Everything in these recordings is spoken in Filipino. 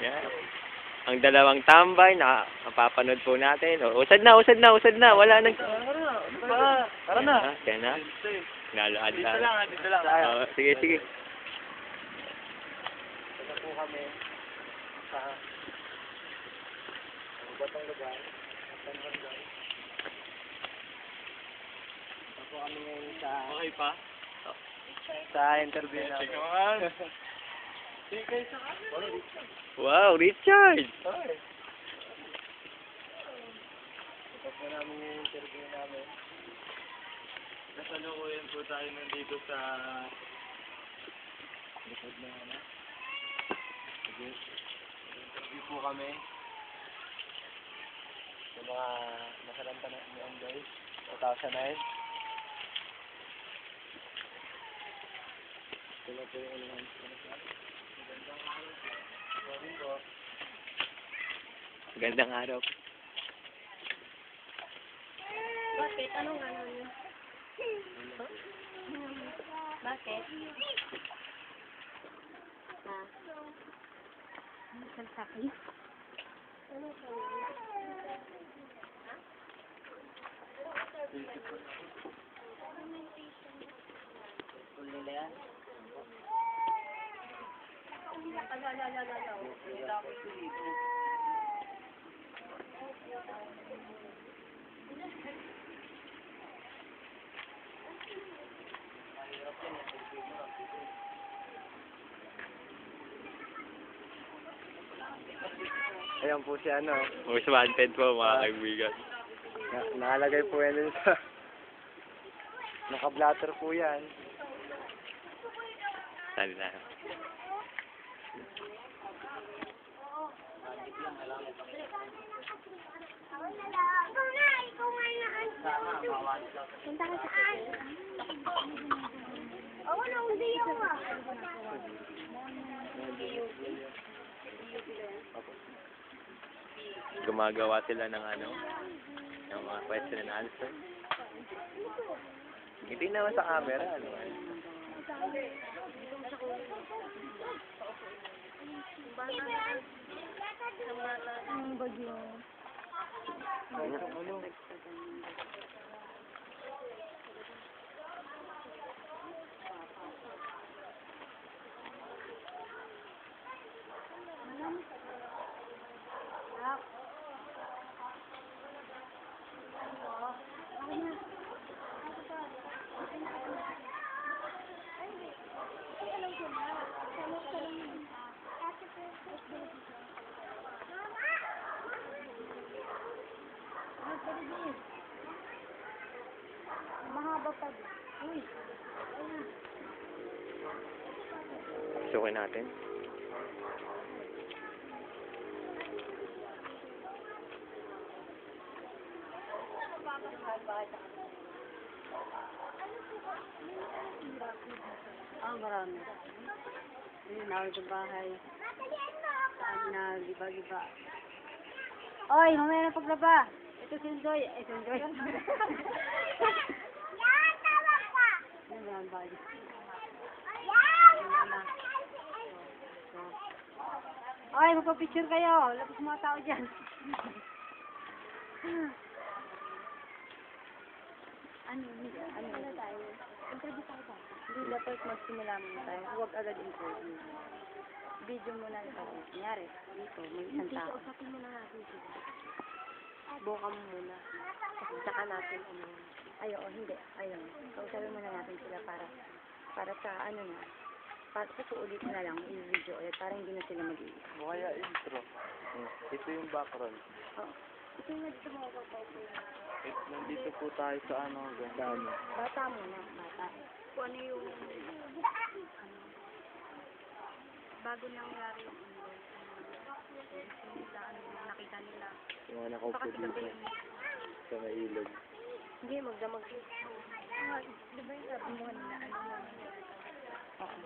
Yan. Ang dalawang tambay na mapapanood po natin. O, usad na. Wala nang... Tara na. Kaya na. Nalaan Dito lang. lang, dito lang. Sige. Ito po kami sa batang lugar. Ito po kami ngayon sa... Okay pa? Sa interview namin. Sige sa camera. Wow, Richard! Ito po namin yung interview namin. Kasalukuyan po tayo nandito sa likod na ano. Sige. Interview po kami sa mga nakaranta na noon guys. 2009. Ito na po yung unahan. Magandang araw po. Morning po. Gandang araw. Bakit? Anong ano niyo? Bakit? Ano sa akin? Ano sa Tuloy na yan. Ayan po si ano. Most wanted po, mga kaibigan. Nakalagay po yan dun sa... Naka-blatter po yan. Sali na. Punta ka saan? Oo, hindi yung Gumagawa sila ng ano, ng mga question and answer. Hindi naman sa camera, ano. Ang bagyo. Mahaba pa din. Uy. Sukin natin. Marami. Ayun, nawag sa bahay. Nagiba-giba. Oy, mamaya na paglaba. Ito si Enjoy. Ay, si Enjoy. Yan, tama pa. Yan, yan, bali. Oy, magpa-picture kayo. Lapos mga tao dyan. Ano tayo? Interview tayo ba? Hindi, dapat magsimula muna tayo. Huwag agad interview. Video muna ito. Kunyari, dito, may isang tao. Usapin muna natin sila. Buka mo muna. Saka natin, ay, oo, hindi. Ayun. Kausapin muna natin sila para sa, ano na, para sa uulit na lang, yung video ulit, para hindi na sila mag-iisip. O kaya intro. Ito yung background. Oo. Ito yung nagsumawa pa ito. Nandito po tayo sa ano, ganda. Bata muna, bata. Kung ano yung, bago nangyari yung nakita nila. Yung mga nakaupo dito. Sa may ilog. Hindi, magdamag. Di ba yung sabi mo kanina, ano mo? Oo.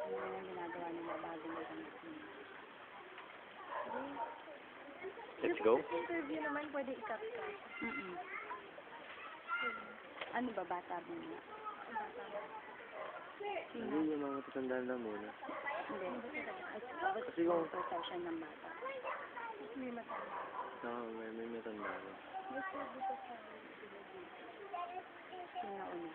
Ano yung ginagawa nila bago magdamag. Let's go. Yung interview naman pwede i-cut-cut. Ano ba, bata mo na? Bata mo. Hindi yung mga matatanda lang muna. Hindi. Kasi kung- protection ng bata. May mata. May matanda rin. Sino una?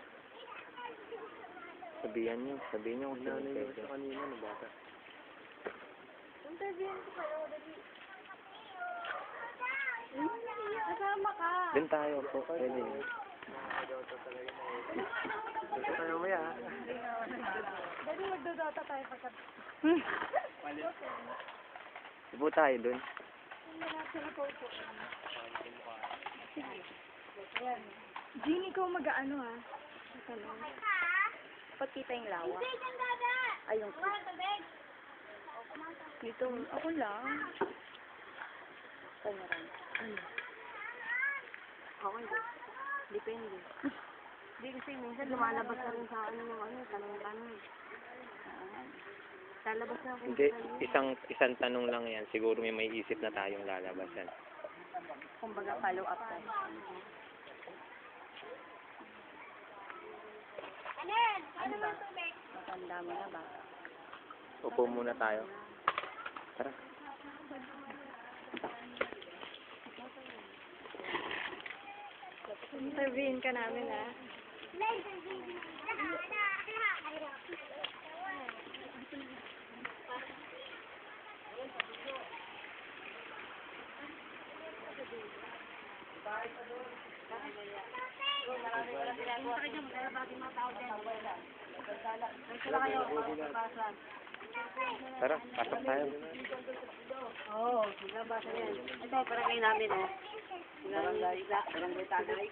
Sabihan nyo kung sino Nanay pwede. ko kanina na bata. Interviewin ko kayo, dali. Kasama ka. Doon tayo po. Pwede. Gusto tayo maya. Dali, magdodota tayo pagka... Upo tayo doon. Jean, ikaw mag-ano ha? Dapat kita yung lawa. Ayun. Dito, ako lang. Kanya rin. Okay. Depende. Hindi kasi minsan lumalabas na rin sa akin yung tanong-tanong. Lalabas na ako. Hindi, isang tanong lang yan. Siguro may isip na tayong lalabasan. Kumbaga follow up tayo. Ano ba? Matanda mo na ba? Upo muna tayo. Tara. Interviewin ka namin ha. Tara, pasok tayo. Oo, nabasa yan. Ito, para kayo namin eh. Barangay Tanay.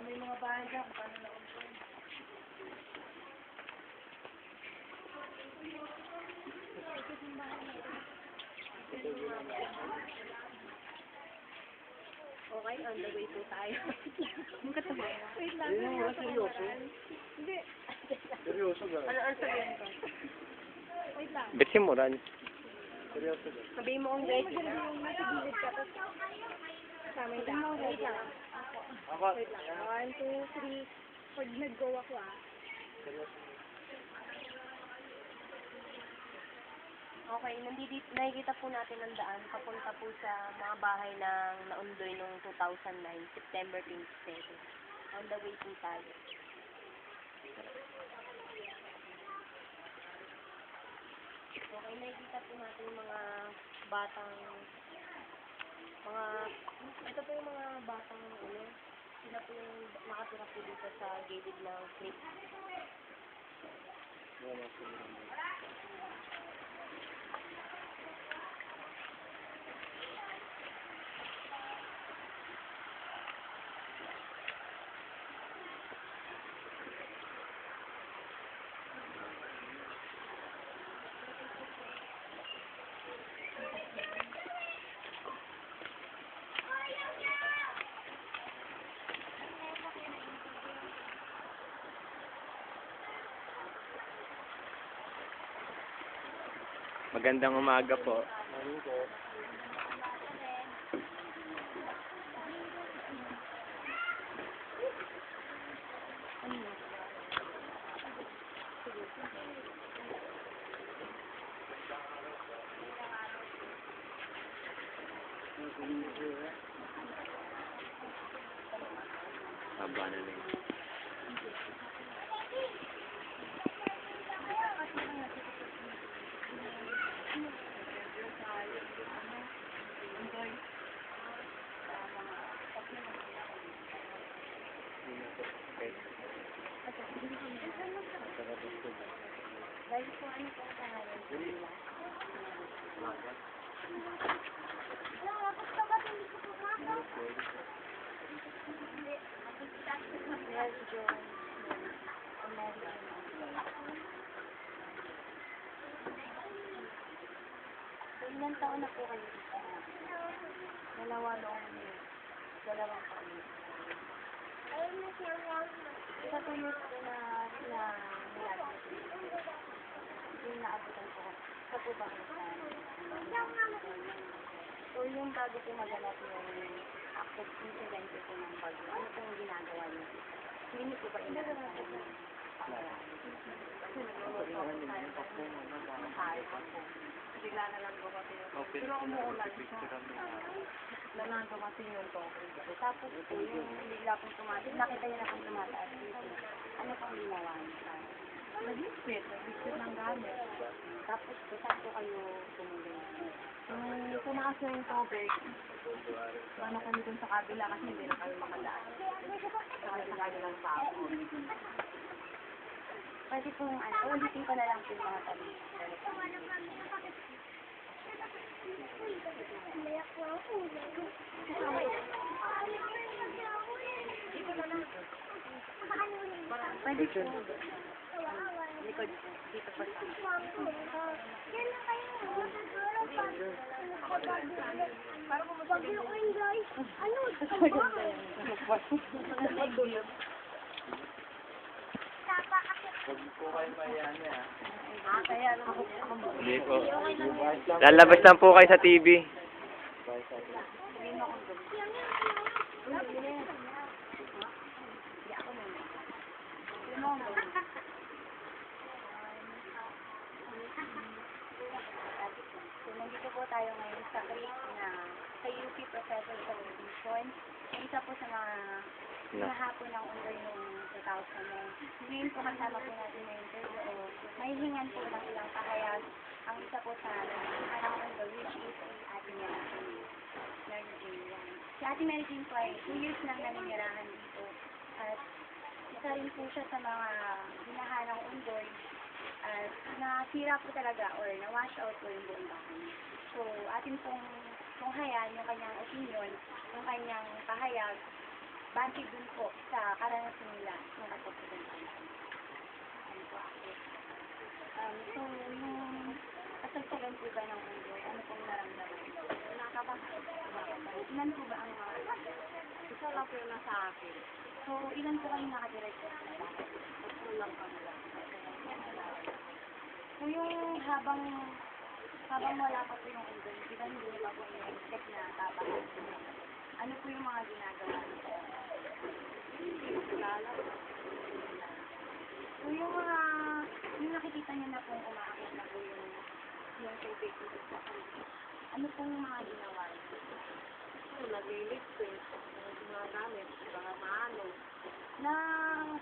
May mga bahay dyan, paano na okay, on the way po tayo. Wait lang. Hindi naman seryoso. Hindi. Seryoso ba? Ano sabihin ko? Wait lang. Bet si Moran. Seryoso ba? Sabihin mo kung ready ka. Nasa gilid ka. Kasama yung daan. Wait lang. Ako. Wait lang. 1, 2, 3. Pag nag-go ako ah. Okay, nakikita po natin ang daan papunta po sa mga bahay ng naundoy noong 2009, September 27. On the way po tayo. Okay, nakikita po natin yung mga batang, ito po yung mga batang, sila po yung nakatira po dito sa gilid ng creek. Wala ko naman. Magandang umaga po. Ano ko? Haba na lang. Okay. Dahil po ano po ang pangalan? Yes, John. So, ilang taon na po kayo dito? Dalawang taon. Isa po years po na yung naabutan ko. Isa po ba kayo sa... So, yung bago po maganap yung active incident po ng bagyo, ano pong ginagawa niyo? Hindi niyo po ba inaasahan yung kasi nag-uusap tayo ako. Bigla na lang dumating yung pero umuulan siya. Bigla na lang dumating yung tubig. Tapos po, yung bigla pong tumatas, nakita niyo na pong tumataas dito. Ano pong ginawa niyo? Nag-spit ng gamit. Tapos po, saan po kayo tumuloy? Tumaas na yung tubig. Ano kami dun sa kabila kasi hindi na kami makalaan. Sa kabilang tao. Pwede pong, ulitin ko na lang po yung mga tabi. Pwede po. Likod po. Dito pa sa. Para po mag-uwin guys. Ano? Kaya ako Hindi po. Lalabas lang po kayo sa TV. Nandito po tayo ngayon sa creek na sa UP Professor Television. Isa po sa mga nahapon ng under noong 2009. Ngayon po kasama po natin na interview o mahihingan po ng ilang pahayag ang isa po sa ng under which is Ate Mary Jane. Si Ate Mary Jane po ay 2 years lang naninirahan dito at isa rin po siya sa mga hinahanang undoy at nasira po talaga or na-wash out po yung buong bahay. So, atin pong tunghayan yung kanyang opinion, yung kanyang pahayag, bantid dun po sa karanasan nila ng katapos. So, yung kasagsagan po ba ng undoy, ano pong naramdaman? Ilan po ba ang mga isa lang po yung nasa akin. So, ilan po kayo nakadirect sa bahay? Tatlo lang kami lang. So, yung habang wala pa po yung undoy, di ba hindi pa po in-expect na tabahan? Ano po yung mga ginagawa nito? So, yung nakikita niyo na pong umaakit na po yung tubig dito sa kanila. Ano pong mga ginawa niyo? Nag-electric, mga gamit, mga maano.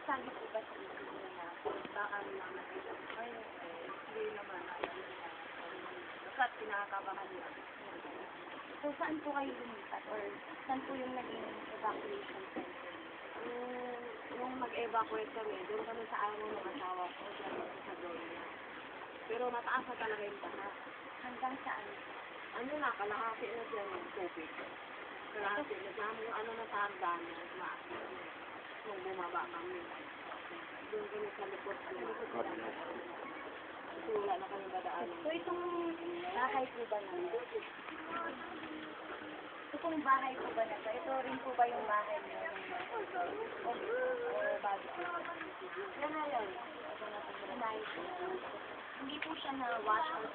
Sabi po ba sa inyo na baka naman ay, hindi naman alam nila. Bakat pinakakabahan nila. So, saan po kayo lumipat? Or saan po yung naging evacuation center? Nung mag-evacuate kami, doon kami sa amo ng asawa ko, sa Doria. Pero mataas na talaga yung baha. Hanggang saan? Ano na, kalahati na dyan yung tubig. Kalahati na dyan, yung ano na sa hagdanan, nung bumaba kami. Doon kami sa likod ko. So, wala na kami dadaanan. So, itong bahay po ba na? Itong bahay po ba na? Ito rin po ba yung bahay niyo? O bago? Yan na yan. Hindi po siya na-wash out.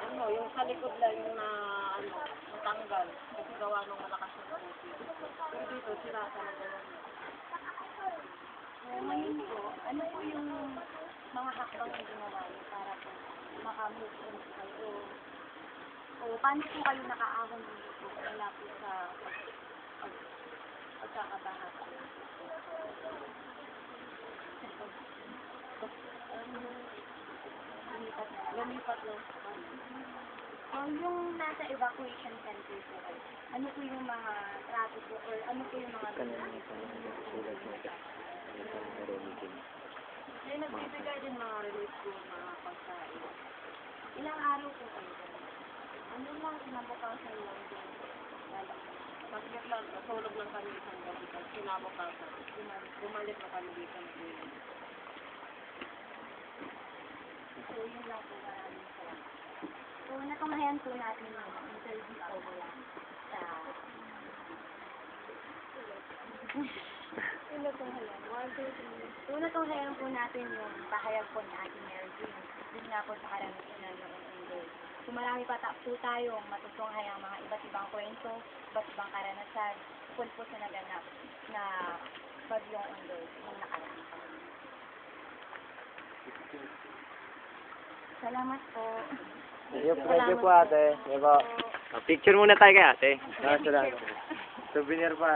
Ano, yung sa likod lang yung natanggal. Kasi gawa ng malakas yung tubig. Pero dito, sila talaga lang. So, ngayon po, ano po yung mga hakbang na ginawa niyo para po makamove on kayo? O paano po kayo nakaahon dito wala po sa pagkakabahat? Lumipat lang. Yung nasa evacuation center po kayo, ano po yung mga trato po or ano po yung mga nagbibigay din mga relief po, mga pagkain. Ilang araw po kayo? Ano lang, kinabukasan lang din. Bakit lang, natulog lang kami isang gabi. Kinabukasan, bumalik na kami dito. So, yun lang po, maraming salamat. So, natunghayan po natin yung interview po mula sa... So, natunghayan po natin yung pahayag po ni Ate Mary Jane. Yun nga po sa karanasan ng Undoy. So, kung marami pa po tayong matutunghay ang mga iba't ibang kwento, iba't ibang karanasan, tungkol po sa naganap na bagyong Ondoy nung nakaraan. Salamat po. Thank you po ate. Diba? Picture muna tayo kay ate. Salamat. Souvenir pa.